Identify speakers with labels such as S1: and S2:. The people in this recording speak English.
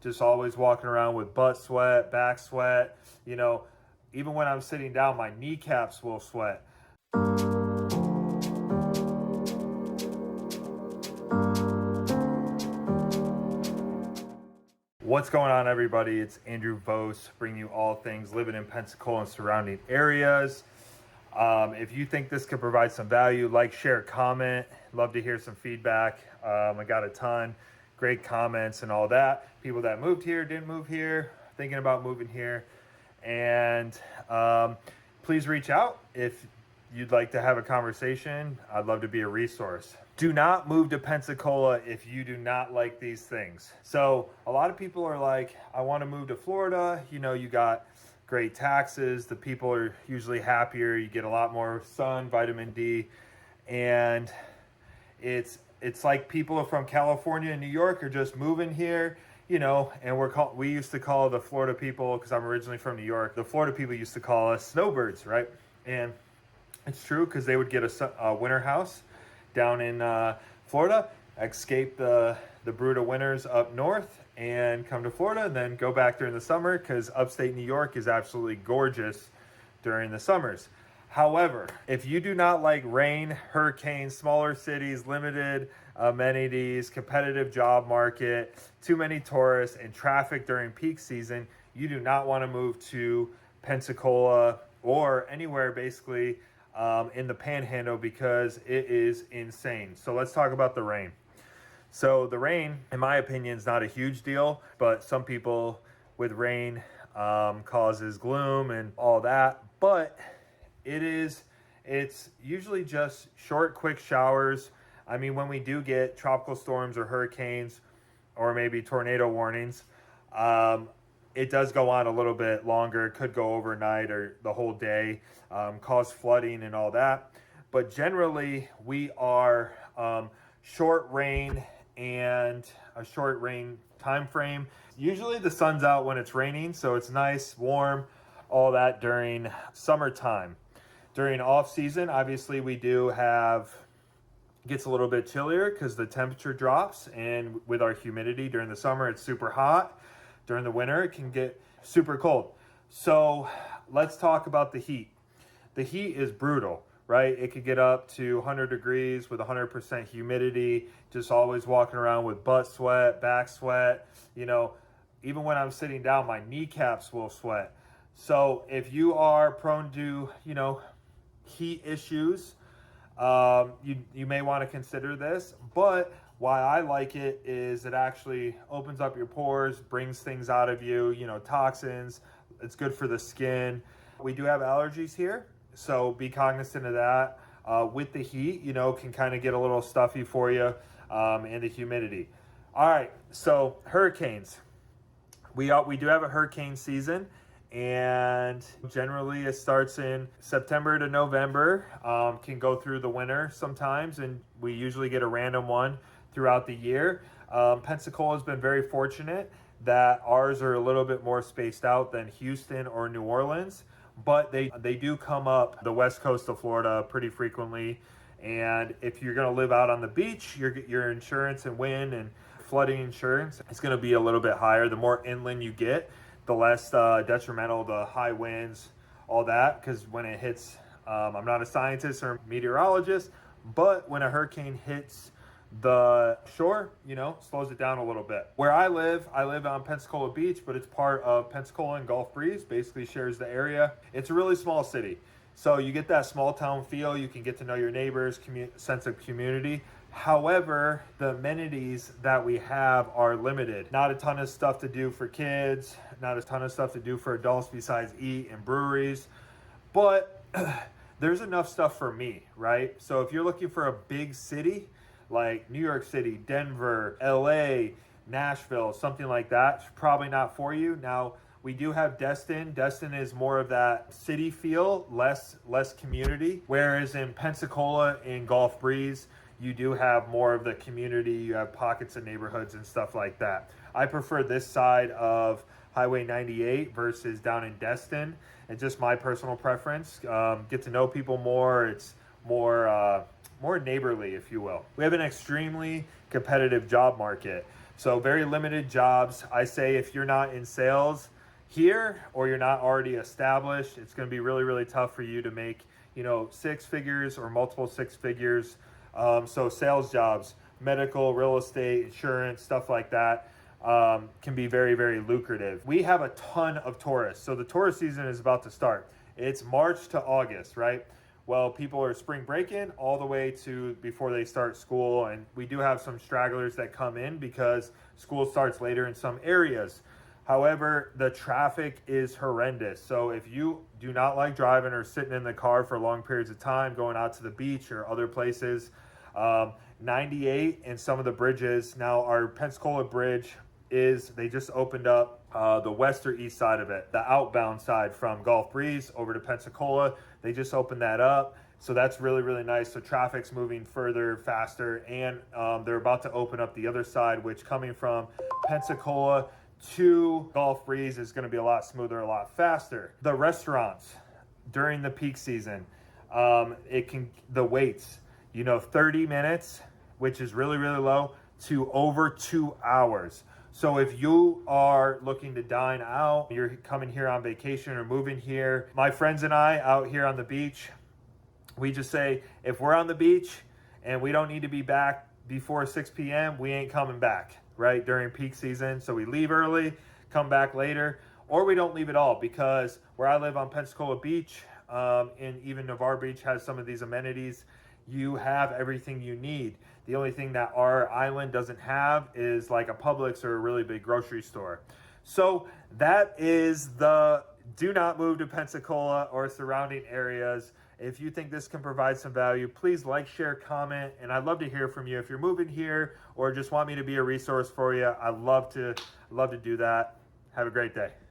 S1: just always walking around with butt sweat, back sweat. You know, even when I'm sitting down, my kneecaps will sweat. What's going on, everybody? It's Andrew Vose, bringing you all things living in Pensacola and surrounding areas. If you think this could provide some value, like, share, comment. Love to hear some feedback. I got a ton, great comments and all that. People that moved here, didn't move here, thinking about moving here. And please reach out if you'd like to have a conversation. I'd love to be a resource. Do not move to Pensacola if you do not like these things. So a lot of people are like, I want to move to Florida. You know, you got great taxes. The people are usually happier. You get a lot more sun, vitamin D. And it's like people from California and New York are just moving here, you know, and we used to call the Florida people, because I'm originally from New York, the Florida people used to call us snowbirds, right? And it's true, because they would get a winter house down in Florida, escape the brutal winters up north, and come to Florida, and then go back during the summer, because upstate New York is absolutely gorgeous during the summers. However, if you do not like rain, hurricanes, smaller cities, limited amenities, competitive job market, too many tourists, and traffic during peak season, you do not want to move to Pensacola or anywhere basically in the Panhandle, because it is insane. So let's talk about the rain. So the rain, in my opinion, is not a huge deal, but some people with rain causes gloom and all that. But it's usually just short, quick showers. I mean, when we do get tropical storms or hurricanes or maybe tornado warnings, it does go on a little bit longer. It could go overnight or the whole day, cause flooding and all that. But generally, we are short rain and a short rain time frame. Usually the sun's out when it's raining, so it's nice, warm, all that during summertime. During off season, obviously we do gets a little bit chillier because the temperature drops, and with our humidity during the summer, it's super hot. During the winter, it can get super cold. So let's talk about the heat. The heat is brutal, right? It could get up to 100 degrees with 100% humidity, just always walking around with butt sweat, back sweat. You know, even when I'm sitting down, my kneecaps will sweat. So if you are prone to, you know, heat issues, you may want to consider this. But why I like it is it actually opens up your pores, brings things out of you, you know, toxins. It's good for the skin. We do have allergies here, so be cognizant of that. With the heat, you know, can kind of get a little stuffy for you, and the humidity. All right, so hurricanes. We do have a hurricane season, and generally it starts in September to November, can go through the winter sometimes, and we usually get a random one throughout the year. Pensacola has been very fortunate that ours are a little bit more spaced out than Houston or New Orleans, but they do come up the west coast of Florida pretty frequently. And if you're going to live out on the beach, your insurance and wind and flooding insurance is going to be a little bit higher. The more inland you get, the less detrimental the high winds, all that, because when it hits, I'm not a scientist or meteorologist, but when a hurricane hits the shore, you know, slows it down a little bit. Where I live on Pensacola Beach, but it's part of Pensacola and Gulf Breeze, basically shares the area. It's a really small city, so you get that small town feel. You can get to know your neighbors, sense of community. However, the amenities that we have are limited. Not a ton of stuff to do for kids, not a ton of stuff to do for adults besides eat and breweries, but there's enough stuff for me, right? So if you're looking for a big city like New York City, Denver, LA, Nashville, something like that, it's probably not for you. Now, we do have Destin. Destin is more of that city feel, less community. Whereas in Pensacola and Gulf Breeze, you do have more of the community. You have pockets of neighborhoods and stuff like that. I prefer this side of Highway 98 versus down in Destin. It's just my personal preference. Get to know people more. It's more neighborly, if you will. We have an extremely competitive job market. So very limited jobs. I say if you're not in sales here or you're not already established, it's going to be really, really tough for you to make, you know, six figures or multiple six figures. So sales jobs, medical, real estate, insurance, stuff like that can be very, very lucrative. We have a ton of tourists. So the tourist season is about to start. It's March to August, right? Well, people are spring breaking all the way to before they start school. And we do have some stragglers that come in because school starts later in some areas. However, the traffic is horrendous. So if you do not like driving or sitting in the car for long periods of time, going out to the beach or other places, 98 and some of the bridges. Now our Pensacola Bridge they just opened up the west or east side of it, the outbound side from Gulf Breeze over to Pensacola. They just opened that up. So that's really, really nice. So traffic's moving further, faster, and they're about to open up the other side, which coming from Pensacola to Gulf Breeze is going to be a lot smoother, a lot faster. The restaurants during the peak season, the waits, 30 minutes, which is really, really low, to over 2 hours. So if you are looking to dine out, you're coming here on vacation or moving here, my friends and I out here on the beach, we just say, if we're on the beach and we don't need to be back before 6 p.m., we ain't coming back, right, during peak season. So we leave early, come back later, or we don't leave at all, because where I live on Pensacola Beach, and even Navarre Beach has some of these amenities, you have everything you need. The only thing that our island doesn't have is like a Publix or a really big grocery store. So that is the do not move to Pensacola or surrounding areas. If you think this can provide some value, please like, share, comment, and I'd love to hear from you. If you're moving here or just want me to be a resource for you, I'd love to do that. Have a great day.